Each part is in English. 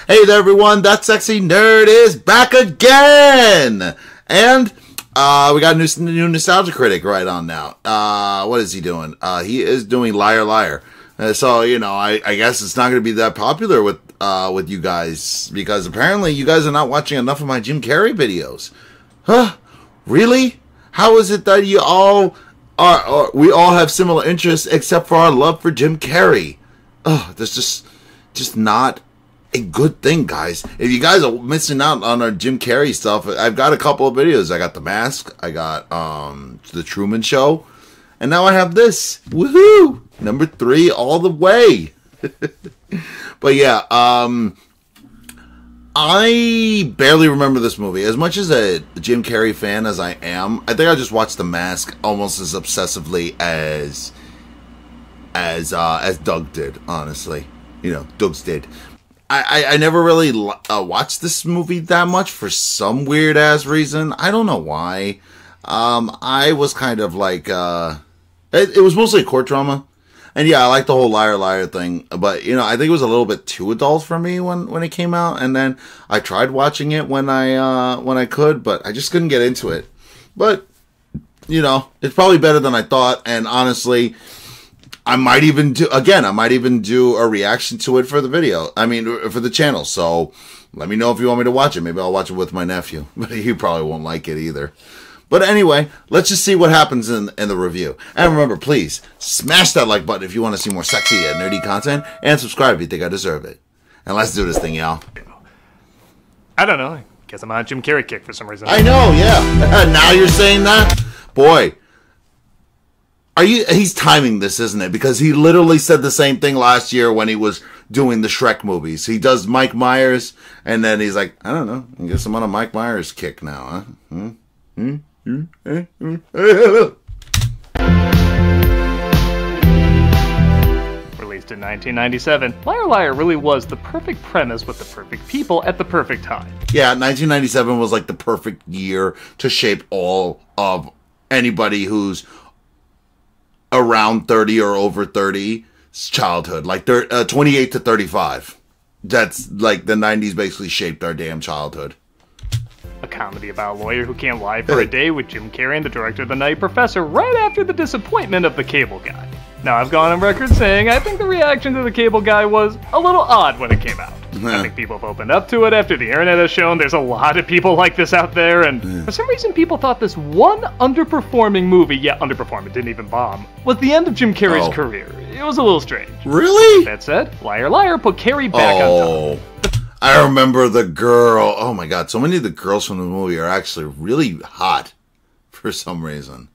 Hey there, everyone. That sexy nerd is back again, and we got a new nostalgia critic right on now. What is he doing? He is doing Liar Liar. So you know, I guess it's not going to be that popular with you guys because apparently you guys are not watching enough of my Jim Carrey videos. Huh? Really? How is it that you all we all have similar interests except for our love for Jim Carrey? Oh, that's just not a good thing, guys. If you guys are missing out on our Jim Carrey stuff, I've got a couple of videos. I got The Mask, I got The Truman Show, and now I have this. Woohoo! Number 3 all the way. But yeah, I barely remember this movie. As much as a Jim Carrey fan as I am, I think I just watched The Mask almost as obsessively as Doug did, honestly. You know, Doug's did. I never really watched this movie that much for some weird-ass reason. I don't know why. I was kind of like... It was mostly a court drama. And yeah, I like the whole Liar Liar thing. But, you know, I think it was a little bit too adult for me when it came out. And then I tried watching it when I could, but I just couldn't get into it. But, you know, it's probably better than I thought. And honestly... I might even do a reaction to it for the video. I mean, for the channel. So let me know if you want me to watch it. Maybe I'll watch it with my nephew. But he probably won't like it either. But anyway, let's just see what happens in the review. And remember, please, smash that like button if you want to see more sexy and nerdy content. And subscribe if you think I deserve it. And let's do this thing, y'all. I don't know. I guess I'm on a Jim Carrey kick for some reason. I know, yeah. Now you're saying that? Boy. He's timing this, isn't it? Because he literally said the same thing last year when he was doing the Shrek movies. He does Mike Myers, and then he's like, I don't know. I guess I'm on a Mike Myers kick now, huh? Released in 1997, Liar Liar really was the perfect premise with the perfect people at the perfect time. Yeah, 1997 was like the perfect year to shape all of anybody who's around 30 or over 30's childhood, like 28 to 35. That's like the 90s basically shaped our damn childhood. A comedy about a lawyer who can't lie for a day with Jim Carrey and the director of The Nutty Professor right after the disappointment of The Cable Guy. Now, I've gone on record saying I think the reaction to The Cable Guy was a little odd when it came out. I think people have opened up to it after the internet has shown there's a lot of people like this out there, and for some reason people thought this one underperforming movie, underperforming, didn't even bomb, was the end of Jim Carrey's career. It was a little strange. Really? That said, Liar Liar put Carrey back on top. I remember the girl. Oh my god, so many of the girls from the movie are actually really hot for some reason.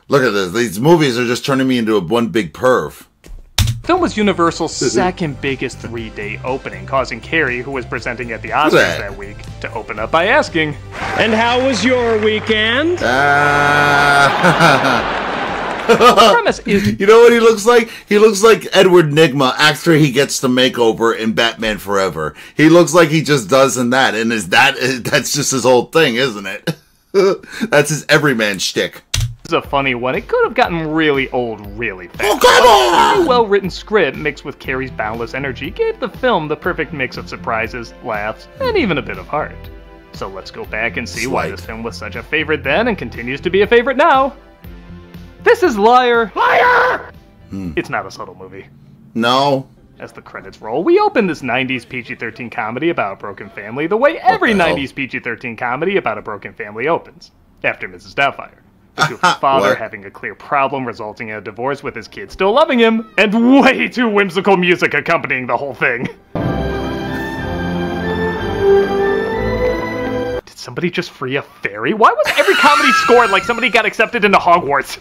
Look at this. These movies are just turning me into one big perv. The film was Universal's second biggest 3-day opening, causing Carrey, who was presenting at the Oscars that week, to open up by asking, "And how was your weekend?" The premise is... You know what he looks like? He looks like Edward Nygma after he gets the makeover in Batman Forever. He looks like he just does in that, and that's just his whole thing, isn't it? That's his everyman shtick. This is a funny one. It could have gotten really old really fast. Oh, come on! A well-written script mixed with Carrey's boundless energy gave the film the perfect mix of surprises, laughs, and even a bit of heart. So let's go back and see why this film was such a favorite then and continues to be a favorite now. This is Liar Liar! It's not a subtle movie. No. As the credits roll, we open this 90s PG-13 comedy about a broken family the way every 90s PG-13 comedy about a broken family opens. After Mrs. Doubtfire. The goofy father having a clear problem resulting in a divorce with his kid still loving him, and way too whimsical music accompanying the whole thing. Did somebody just free a fairy? Why was every comedy scored like somebody got accepted into Hogwarts?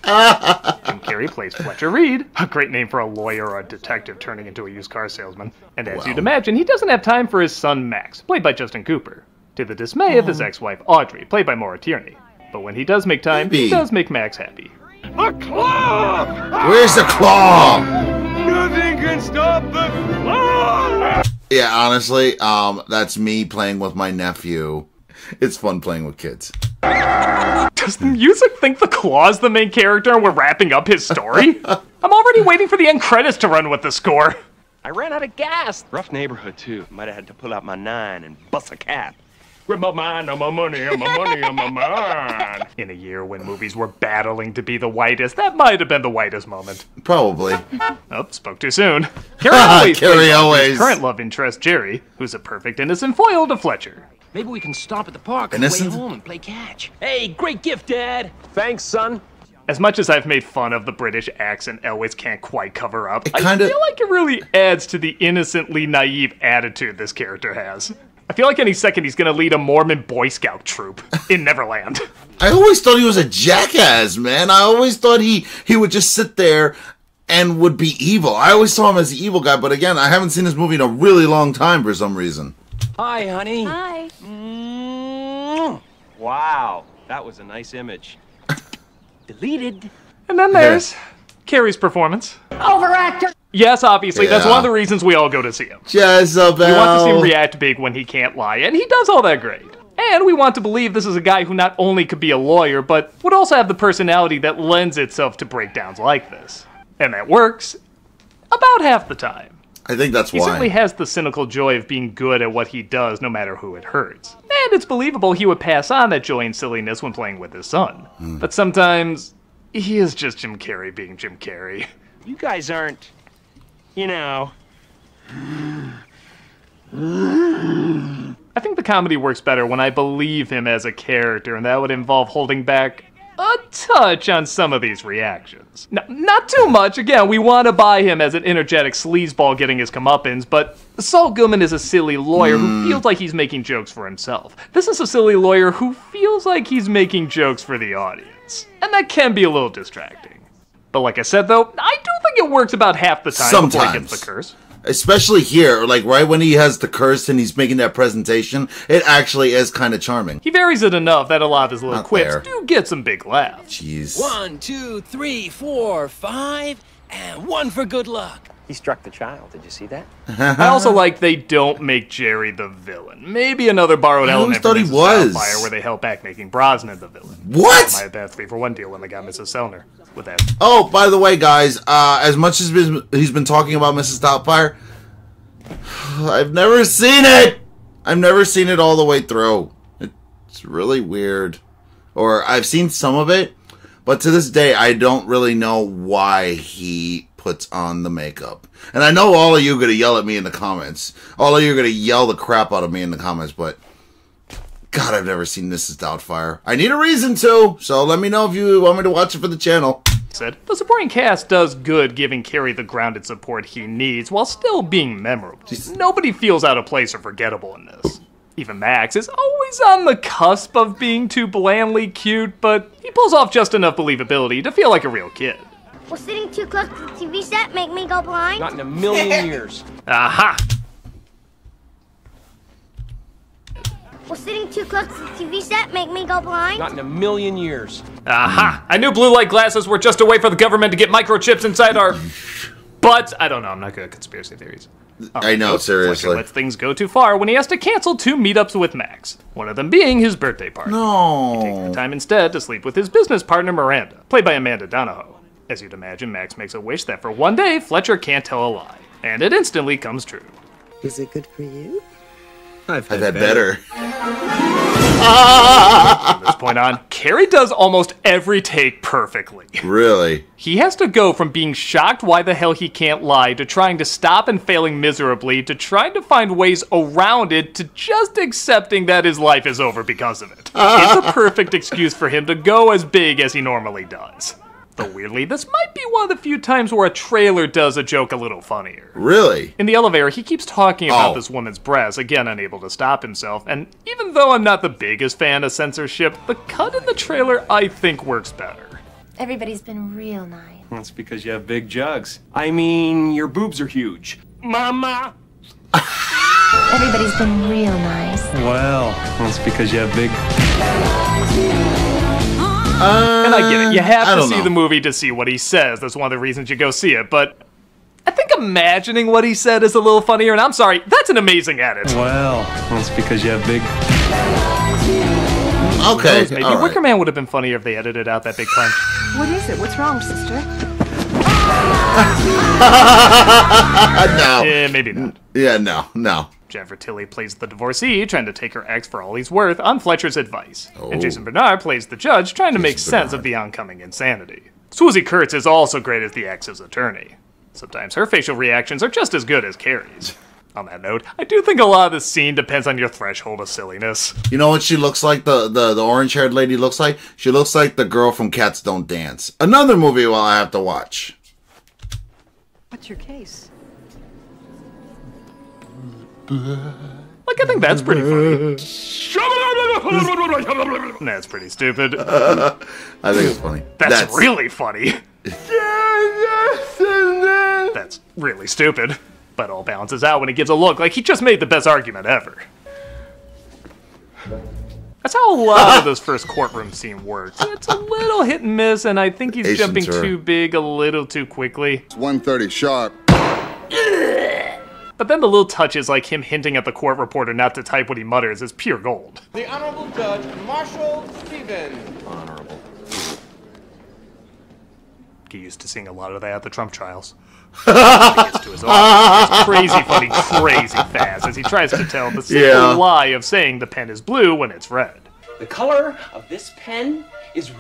Jim Carrey plays Fletcher Reed, a great name for a lawyer or a detective turning into a used car salesman. And as you'd imagine, he doesn't have time for his son Max, played by Justin Cooper, to the dismay of his ex-wife Audrey, played by Maura Tierney. But when he does make time, he does make Max happy. A claw! Where's the claw? Nothing can stop the claw! Yeah, honestly, that's me playing with my nephew. It's fun playing with kids. Does the music think the Claw's the main character and we're wrapping up his story? I'm already waiting for the end credits to run with the score. I ran out of gas. Rough neighborhood, too. Might have had to pull out my 9 and bust a cap. With my mind on my money, on my money, on my mind. In a year when movies were battling to be the whitest, that might have been the whitest moment. Probably. Oh, spoke too soon. Carrie always Carrie plays always. his current love interest, Jerry, who's a perfect innocent foil to Fletcher. Maybe we can stop at the park on the way Innocent? home and play catch. Hey, great gift, Dad. Thanks, son. As much as I've made fun of the British accent Elwes can't quite cover up, I kinda- feel like it really adds to the innocently naive attitude this character has. I feel like any second he's gonna lead a Mormon Boy Scout troop in Neverland. I always thought he was a jackass, man. I always thought he would just sit there and would be evil. I always saw him as the evil guy, but again, I haven't seen this movie in a really long time for some reason. Hi, honey. Hi. Wow, that was a nice image. Deleted. And then there's Carrie's performance. Overactor. Yes, obviously, that's Yeah. one of the reasons we all go to see him. Jezebel. We want to see him react big when he can't lie, and he does all that great. And we want to believe this is a guy who not only could be a lawyer, but would also have the personality that lends itself to breakdowns like this. And that works about half the time. I think that's He why. certainly has the cynical joy of being good at what he does, no matter who it hurts. And it's believable he would pass on that joy and silliness when playing with his son. But sometimes, he is just Jim Carrey being Jim Carrey. You guys aren't, you know. I think the comedy works better when I believe him as a character, and that would involve holding back a touch on some of these reactions. No, not too much. Again, we want to buy him as an energetic sleazeball getting his comeuppance, but Saul Goodman is a silly lawyer who feels like he's making jokes for himself. This is a silly lawyer who feels like he's making jokes for the audience, and that can be a little distracting. But like I said, though, I do think it works about half the time before he gets the curse. Especially here, like right when he has the curse and he's making that presentation, it actually is kind of charming. He varies it enough that a lot of his little Not quips fair. do get some big laughs. Jeez. 1, 2, 3, 4, 5, and 1 for good luck. He struck the child. Did you see that? I also like they don't make Jerry the villain. Maybe another borrowed I always element thought from he Mrs. was. Doubtfire where they held back making Brosnan the villain. What? I had that 3-for-1 deal when they got Mrs. Sellner with that. Oh, by the way, guys, as much as he's been talking about Mrs. Doubtfire, I've never seen it. I've never seen it all the way through. It's really weird. Or I've seen some of it, but to this day, I don't really know why he puts on the makeup. And I know all of you are going to yell at me in the comments. All of you are going to yell the crap out of me in the comments, but God, I've never seen Mrs. Doubtfire. I need a reason to, so let me know if you want me to watch it for the channel. Said the supporting cast does good giving Carrie the grounded support he needs while still being memorable. Nobody feels out of place or forgettable in this. Even Max is always on the cusp of being too blandly cute, but he pulls off just enough believability to feel like a real kid. Will sitting too close to the TV set make me go blind? Not in a million years. Aha! Will sitting too close to the TV set make me go blind? Not in a million years. Aha! I knew blue light glasses were just a way for the government to get microchips inside our butts. I don't know, I'm not good at conspiracy theories. I know, Fletcher seriously. lets things go too far when he has to cancel 2 meetups with Max. One of them being his birthday party. No. Time instead to sleep with his business partner Miranda, played by Amanda Donahoe. As you'd imagine, Max makes a wish that for one day, Fletcher can't tell a lie. And it instantly comes true. Is it good for you? I've had better. From this point on, Carrie does almost every take perfectly. Really? He has to go from being shocked why the hell he can't lie, to trying to stop and failing miserably, to trying to find ways around it, to just accepting that his life is over because of it. It's a perfect excuse for him to go as big as he normally does. Though weirdly, this might be one of the few times where a trailer does a joke a little funnier. Really? In the elevator, he keeps talking about Oh. this woman's breasts, again unable to stop himself, and even though I'm not the biggest fan of censorship, the cut in the trailer I think works better. Everybody's been real nice. That's because you have big jugs. I mean, your boobs are huge. Mama! Everybody's been real nice. Well, that's because you have big... And I get it, you I have to don't see know. the movie to see what he says, that's one of the reasons you go see it, but I think imagining what he said is a little funnier, and I'm sorry, that's an amazing edit. Well, that's because you have big... Okay. Maybe all right. Wicker Man would have been funnier if they edited out that big punch. What is it? What's wrong, sister? No. Yeah, maybe not. Yeah, no. Jennifer Tilly plays the divorcee, trying to take her ex for all he's worth on Fletcher's advice. And Jason Bernard plays the judge, trying to make sense of the oncoming insanity. Swoozie Kurtz is also great as the ex's attorney. Sometimes her facial reactions are just as good as Carrie's. On that note, I do think a lot of this scene depends on your threshold of silliness. You know what she looks like, the orange-haired lady looks like? She looks like the girl from Cats Don't Dance. Another movie I have to watch. What's your case? Like, I think that's pretty funny. That's pretty stupid. I think it's funny. That's really funny. That's really stupid. But all balances out when he gives a look like he just made the best argument ever. That's how a lot of this first courtroom scene works. It's a little hit and miss, and I think he's jumping too big a little too quickly. It's 1:30 sharp. But then the little touches like him hinting at the court reporter not to type what he mutters is pure gold. The Honorable Judge Marshall Stevens. Honorable. Get used to seeing a lot of that at the Trump trials. He gets to his office. It's crazy funny, crazy fast as he tries to tell the simple lie of saying the pen is blue when it's red. The color of this pen is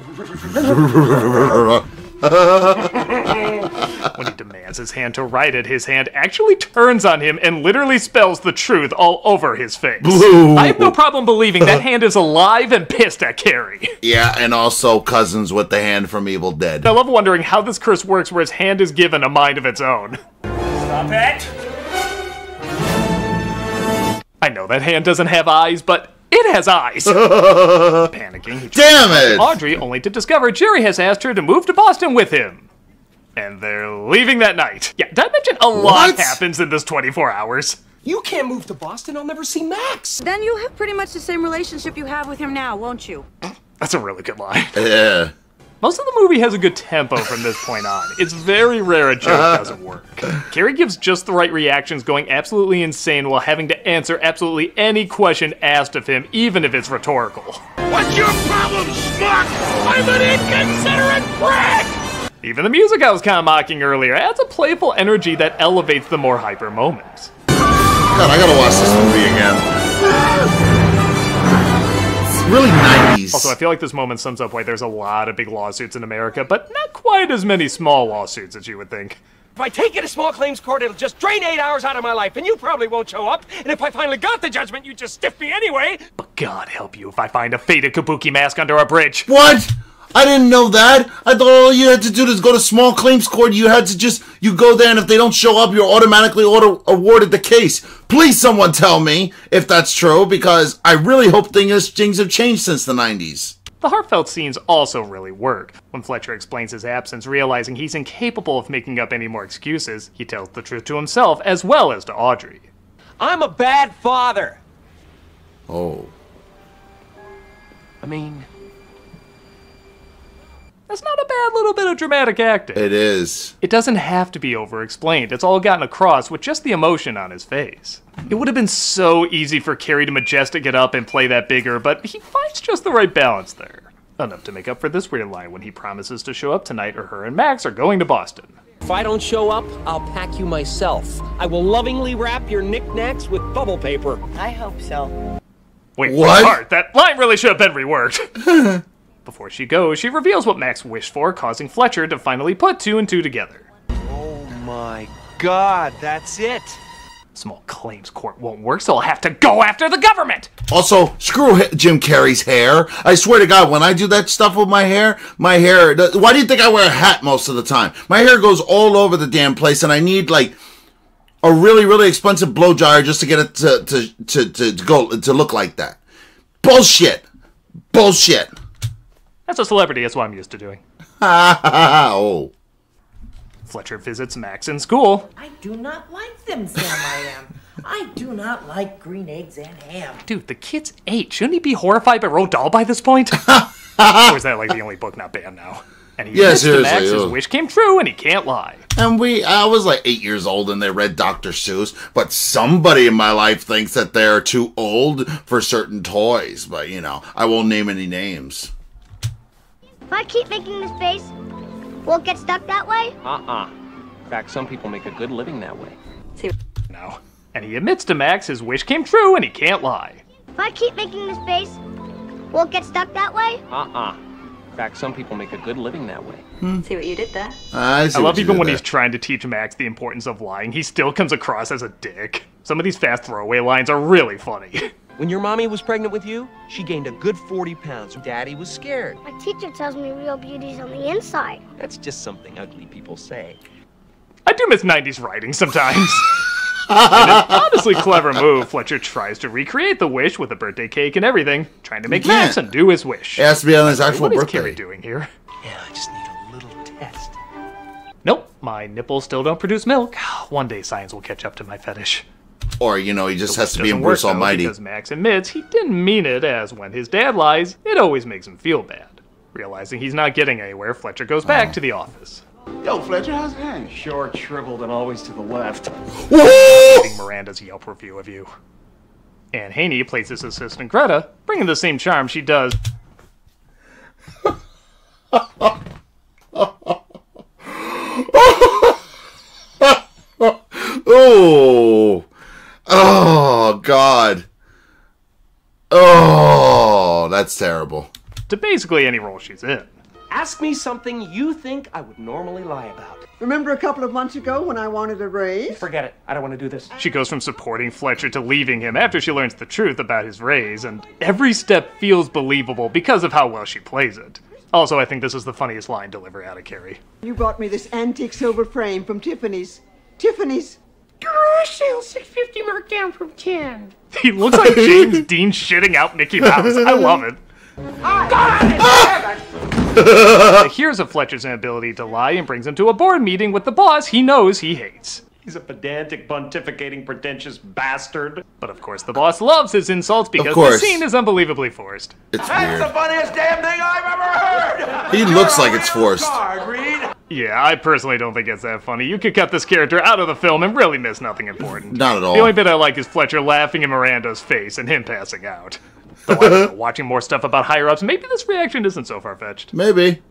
When he demands his hand to write it, his hand actually turns on him and literally spells the truth all over his face. Blue. I have no problem believing that hand is alive and pissed at Carrie. Yeah, and also cousins with the hand from Evil Dead. I love wondering how this curse works where his hand is given a mind of its own. Stop it! I know that hand doesn't have eyes, but it has eyes. Panicking, he Damn it! Audrey, only to discover Jerry has asked her to move to Boston with him. And they're leaving that night. Yeah, did I mention a lot happens in this 24 hours? You can't move to Boston, I'll never see Max. Then you'll have pretty much the same relationship you have with him now, won't you? That's a really good line. Yeah. Most of the movie has a good tempo from this point on. It's very rare a joke doesn't work. Carrie gives just the right reactions, going absolutely insane while having to answer absolutely any question asked of him, even if it's rhetorical. What's your problem, schmuck? I'm an inconsiderate prick! Even the music I was kind of mocking earlier adds a playful energy that elevates the more hyper moments. God, I gotta watch this movie again. It's really 90s. Also, I feel like this moment sums up why there's a lot of big lawsuits in America, but not quite as many small lawsuits as you would think. If I take it to small claims court, it'll just drain 8 hours out of my life, and you probably won't show up. And if I finally got the judgment, you just stiff me anyway. But God help you if I find a faded kabuki mask under a bridge. What? I didn't know that. I thought all you had to do is go to small claims court. You had to you go there, and if they don't show up, you're automatically awarded the case. Please, someone tell me if that's true, because I really hope things have changed since the 90s. The heartfelt scenes also really work. When Fletcher explains his absence, realizing he's incapable of making up any more excuses, he tells the truth to himself as well as to Audrey. I'm a bad father. Oh. I mean... That's not a bad little bit of dramatic acting. It is. It doesn't have to be over-explained. It's all gotten across with just the emotion on his face. It would have been so easy for Carrie to majestic it up and play that bigger, but he finds just the right balance there. Enough to make up for this weird line when he promises to show up tonight or her and Max are going to Boston. If I don't show up, I'll pack you myself. I will lovingly wrap your knickknacks with bubble paper. I hope so. Wait, what? Part, that line really should have been reworked. Before she goes, she reveals what Max wished for, causing Fletcher to finally put 2 and 2 together. Oh my God, that's it. Small claims court won't work, so I'll have to go after the government! Also, screw Jim Carrey's hair. I swear to God, when I do that stuff with my hair, why do you think I wear a hat most of the time? My hair goes all over the damn place, and I need, like, a really, really expensive blow dryer just to get it to look like that. Bullshit. Bullshit. As a celebrity, that's what I'm used to doing. Oh. Fletcher visits Max in school. I do not like them, Sam I am. I do not like green eggs and ham. Dude, the kid's 8. Shouldn't he be horrified by Roald Dahl by this point? Or is that like the only book not banned now? And he admits to Max his wish came true and he can't lie. And I was like 8 years old and they read Dr. Seuss, but somebody in my life thinks that they're too old for certain toys. But, I won't name any names. If I keep making this face, Won't get stuck that way? In fact, some people make a good living that way. No. And he admits to Max his wish came true and he can't lie. If I keep making this base, won't get stuck that way? In fact, some people make a good living that way. See what you did there? I love even when he's trying to teach Max the importance of lying, he still comes across as a dick. Some of these fast throwaway lines are really funny. When your mommy was pregnant with you, she gained a good 40 pounds. Daddy was scared. My teacher tells me real beauty's on the inside. That's just something ugly people say. I do miss 90s writing sometimes. In an honestly clever move, Fletcher tries to recreate the wish with a birthday cake and everything, trying to make Max undo his wish. It has to be on his actual birthday. What is Carrie doing here? Yeah, I just need a little test. Nope, my nipples still don't produce milk. One day science will catch up to my fetish. Or, you know, he just has to be in Doesn't Bruce work, though, Almighty. Because Max admits he didn't mean it, as when his dad lies, it always makes him feel bad. Realizing he's not getting anywhere, Fletcher goes back to the office. Yo, Fletcher, how's it going? Short, shriveled, and always to the left. Reading Miranda's Yelp review of you. Anne Haney plays his assistant Greta, bringing the same charm she does. Oh, God. Oh, that's terrible. To basically any role she's in. Ask me something you think I would normally lie about. Remember a couple of months ago when I wanted a raise? Forget it. I don't want to do this. She goes from supporting Fletcher to leaving him after she learns the truth about his raise, and every step feels believable because of how well she plays it. Also, I think this is the funniest line delivery out of Carrie. You bought me this antique silver frame from Tiffany's. Tiffany's. Garage sale, $6.50 marked down from 10. He looks like James Dean shitting out Mickey Mouse. I love it. He hears of Fletcher's inability to lie and brings him to a board meeting with the boss he knows he hates. He's a pedantic, pontificating, pretentious bastard. But of course the boss loves his insults because the scene is unbelievably forced. It's That's weird. the funniest damn thing I've ever heard! He looks like it's forced. Card, Reed. Yeah, I personally don't think it's that funny. You could cut this character out of the film and really miss nothing important. Not at all. The only bit I like is Fletcher laughing in Miranda's face and him passing out. Though I don't know, watching more stuff about higher-ups, maybe this reaction isn't so far-fetched. Maybe.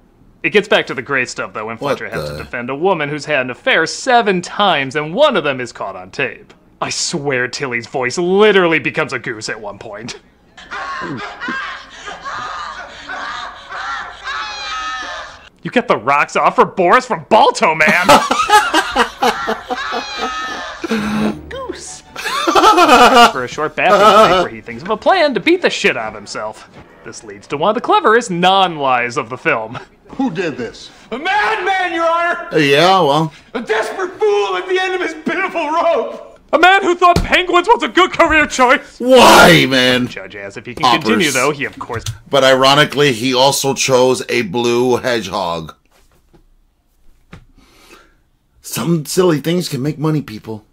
It gets back to the great stuff, though, when Fletcher has to defend a woman who's had an affair 7 times, and one of them is caught on tape. I swear Tilly's voice literally becomes a goose at one point. You get the rocks off for Boris from Balto, man! Goose. For a short bathroom break where he thinks of a plan to beat the shit out of himself. This leads to one of the cleverest non-lies of the film. Who did this? A madman, Your Honor! Yeah, well. A desperate fool at the end of his pitiful rope! A man who thought penguins was a good career choice! Why, man? Judge asks if he can continue, though. He, of course... But ironically, he also chose a blue hedgehog. Some silly things can make money, people.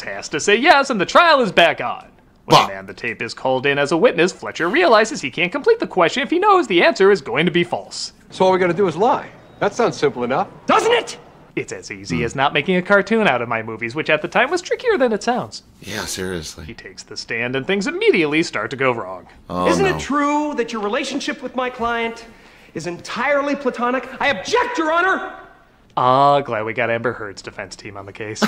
Has to say yes, and the trial is back on. When the man the tape is called in as a witness, Fletcher realizes he can't complete the question if he knows the answer is going to be false. So all we gotta do is lie. That sounds simple enough. Doesn't it? It's as easy as not making a cartoon out of my movies, which at the time was trickier than it sounds. Yeah, seriously. He takes the stand and things immediately start to go wrong. Isn't it true that your relationship with my client is entirely platonic? I object, Your Honor! Glad we got Amber Heard's defense team on the case.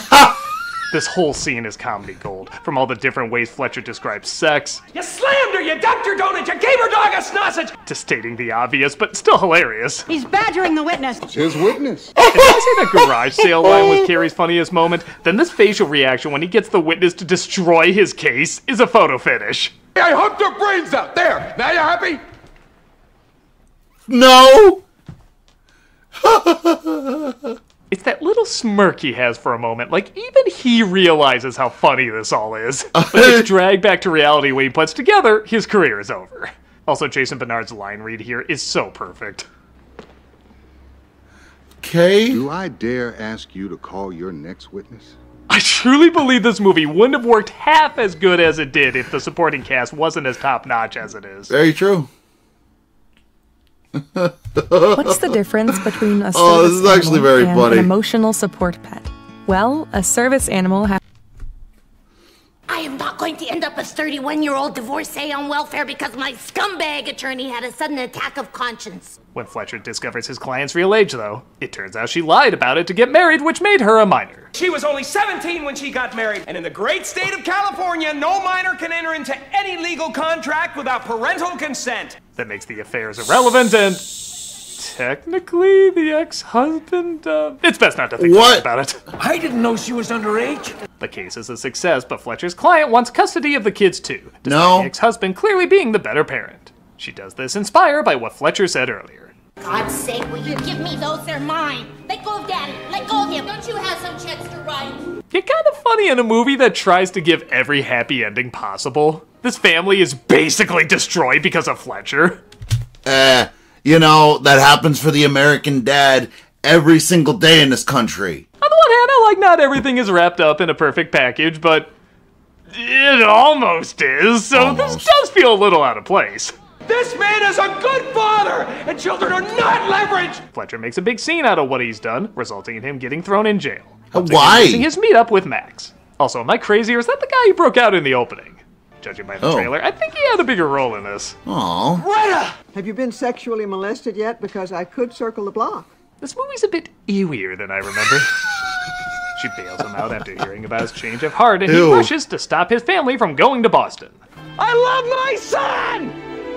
This whole scene is comedy gold, from all the different ways Fletcher describes sex. You slammed her, you dumped her donut, you gave her dog a sausage! To stating the obvious, but still hilarious. He's badgering the witness. It's his witness. If I say that garage sale line was Carrie's funniest moment, then this facial reaction when he gets the witness to destroy his case is a photo finish. Hey, I humped her brains out. There. Now you happy? No! It's that little smirk he has for a moment, like even he realizes how funny this all is. But it's dragged back to reality when he puts together his career is over. Also, Jason Bernard's line read here is so perfect. Okay. Do I dare ask you to call your next witness? I truly believe this movie wouldn't have worked half as good as it did if the supporting cast wasn't as top-notch as it is. Very true. What's the difference between a Oh, this is service actually animal very and funny. an emotional support pet? Well, a service animal has... I am not going to end up a 31-year-old divorcee on welfare because my scumbag attorney had a sudden attack of conscience. When Fletcher discovers his client's real age, though, it turns out she lied about it to get married, which made her a minor. She was only 17 when she got married, and in the great state of California, no minor can enter into any legal contract without parental consent. That makes the affairs irrelevant, and technically the ex-husband, it's best not to think about it. I didn't know she was underage. The case is a success, but Fletcher's client wants custody of the kids too, despite the ex-husband clearly being the better parent. She does this inspired by what Fletcher said earlier. God's sake, will you give me those? They're mine. Let go of Daddy. Let go of him. Don't you have some checks to write? You're kind of funny in a movie that tries to give every happy ending possible. This family is basically destroyed because of Fletcher. You know, that happens for the American dad every single day in this country. On the one hand, I like not everything is wrapped up in a perfect package, but it almost is, so this does feel a little out of place. This man is a good father, and children are not leverage! Fletcher makes a big scene out of what he's done, resulting in him getting thrown in jail. Why? Missing his meetup with Max. Also, am I crazy, or is that the guy who broke out in the opening? Judging by the trailer, I think he had a bigger role in this. Aww. Greta! Have you been sexually molested yet? Because I could circle the block. This movie's a bit ewier than I remember. She bails him out after hearing about his change of heart, and he rushes to stop his family from going to Boston. I love my son!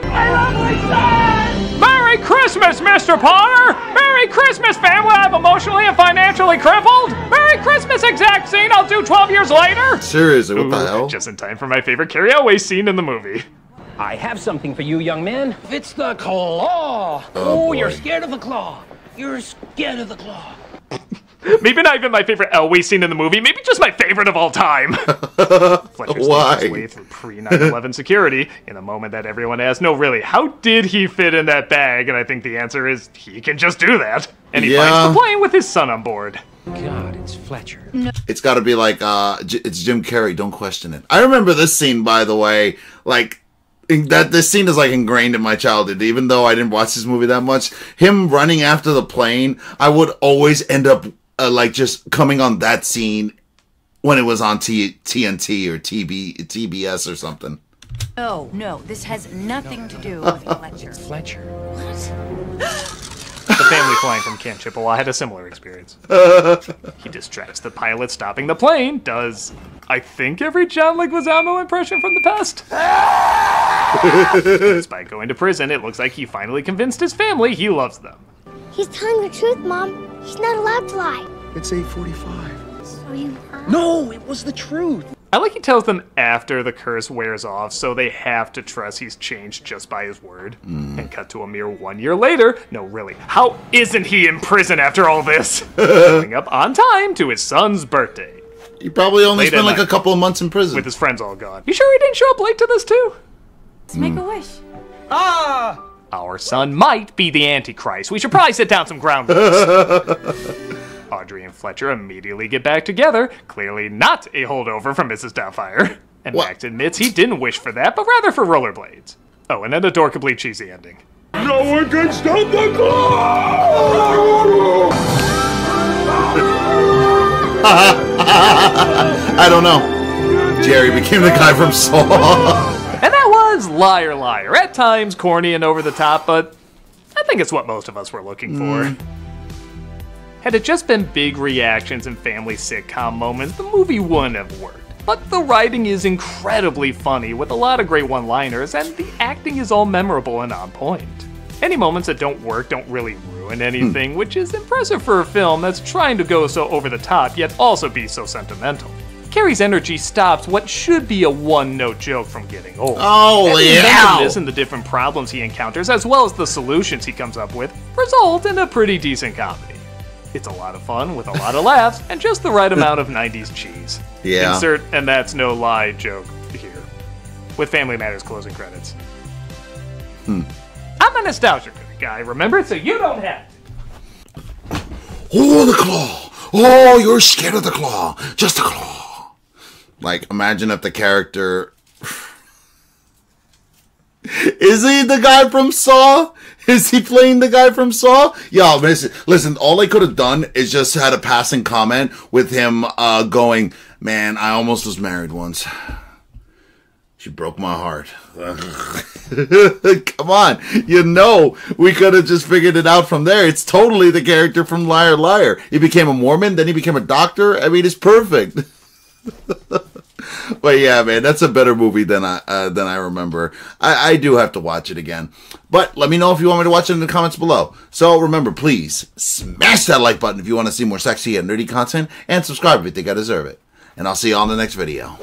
I love my son! Merry Christmas, Mr. Potter! Merry Christmas, family! I'm emotionally and financially crippled! Merry Christmas, exact scene I'll do 12 years later! Seriously, what the hell? Just in time for my favorite carry-away scene in the movie. I have something for you, young man. It's the claw. Oh, You're scared of the claw. You're scared of the claw. Maybe not even my favorite Elway scene in the movie, maybe just my favorite of all time. Fletcher's making his way through pre-9/11 security in a moment that everyone asks, no really, how did he fit in that bag? And I think the answer is, he can just do that. And he finds the plane with his son on board. God, it's Fletcher. It's gotta be like, it's Jim Carrey, don't question it. I remember this scene, by the way, like, this scene is like ingrained in my childhood, even though I didn't watch this movie that much. Him running after the plane, I would always end up like just coming on that scene when it was on TNT or TBS or something. No, this has nothing to do with Fletcher. Fletcher. The family flying from Camp Chippewa had a similar experience. He distracts the pilot stopping the plane, does, I think, every John Leguizamo impression from the past. Despite going to prison, it looks like he finally convinced his family he loves them. He's telling the truth, Mom. He's not allowed to lie. It's 8:45. So you heard? No, it was the truth. I like he tells them after the curse wears off, so they have to trust he's changed just by his word. And cut to a mere 1 year later. No, really, how isn't he in prison after all this? Coming up on time to his son's birthday. He probably only Late spent at like night. a couple of months in prison. With his friends all gone. You sure he didn't show up late to this too? Let's make a wish. Our son might be the Antichrist. We should probably sit down some ground rules. Audrey and Fletcher immediately get back together, clearly not a holdover from Mrs. Doubtfire. And Max admits he didn't wish for that, but rather for rollerblades. Oh, and then a adorably cheesy ending. No one can stop the claw! I don't know. Jerry became the guy from Saw. And that was Liar Liar. At times corny and over the top, but I think it's what most of us were looking for. Had it just been big reactions and family sitcom moments, the movie wouldn't have worked. But the writing is incredibly funny, with a lot of great one-liners, and the acting is all memorable and on point. Any moments that don't work don't really ruin anything, which is impressive for a film that's trying to go so over the top, yet also be so sentimental. Carrie's energy stops what should be a one-note joke from getting old. Oh, and the yeah! inventiveness and the different problems he encounters, as well as the solutions he comes up with, result in a pretty decent comedy. It's a lot of fun, with a lot of laughs, and just the right amount of 90s cheese. Yeah. Insert, and that's no lie joke here. With Family Matters closing credits. I'm a nostalgia critic guy, remember? So you don't have to. Oh, the claw! Oh, you're scared of the claw. Just the claw. Like, imagine if the character... Is he the guy from Saw? Is he playing the guy from Saw? Yo, listen, all they could have done is just had a passing comment with him going, man, I almost was married once. She broke my heart. Come on. You know, we could have just figured it out from there. It's totally the character from Liar Liar. He became a Mormon, then he became a doctor. I mean, it's perfect. But yeah, man, that's a better movie than I remember. I do have to watch it again. But let me know if you want me to watch it in the comments below. So remember, please smash that like button if you want to see more sexy and nerdy content. And subscribe if you think I deserve it. And I'll see you on the next video.